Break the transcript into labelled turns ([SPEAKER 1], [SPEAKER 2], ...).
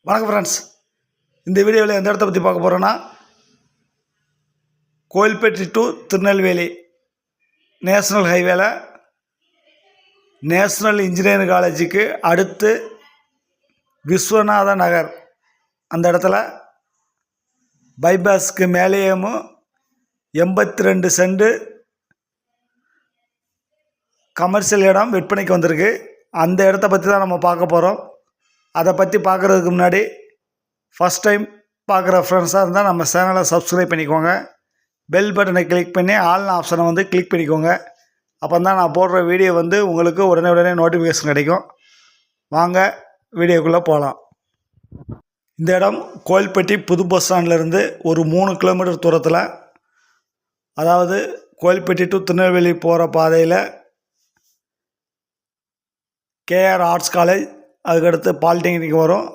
[SPEAKER 1] வணக்கம் ஃப்ரெண்ட்ஸ். இந்த வீடியோவில் எந்த இடத்த பற்றி பார்க்க போகிறோன்னா, கோயில்பட்டி டு திருநெல்வேலி நேஷ்னல் ஹைவேல நேஷ்னல் இன்ஜினியரிங் காலேஜுக்கு அடுத்து விஸ்வநாத நகர் அந்த இடத்துல பைபாஸ்க்கு மேலேயும் 82 சென்ட் கமர்ஷியல் இடம் விற்பனைக்கு வந்திருக்கு. அந்த இடத்த பற்றி தான் நம்ம பார்க்க போகிறோம். அதை பற்றி பார்க்குறதுக்கு முன்னாடி ஃபஸ்ட் டைம் பார்க்குற ஃப்ரெண்ட்ஸாக இருந்தால் நம்ம சேனலை சப்ஸ்கிரைப் பண்ணிக்கோங்க. பெல் பட்டனை கிளிக் பண்ணி ஆல்னு ஆப்ஷனை கிளிக் பண்ணிக்கோங்க. அப்போ தான் நான் போடுற வீடியோ உங்களுக்கு உடனே நோட்டிஃபிகேஷன் கிடைக்கும். வாங்க வீடியோக்குள்ளே போகலாம். இந்த இடம் கோயில்பட்டி புது பஸ் ஸ்டாண்ட்லேருந்து ஒரு 3 கிலோமீட்டர் தூரத்தில், அதாவது கோயில்பட்டி டு திருநெல்வேலி போகிற பாதையில் கேஆர் ஆர்ட்ஸ் காலேஜ், அதுக்கடுத்து பாலிடெக்னிக் வரும்.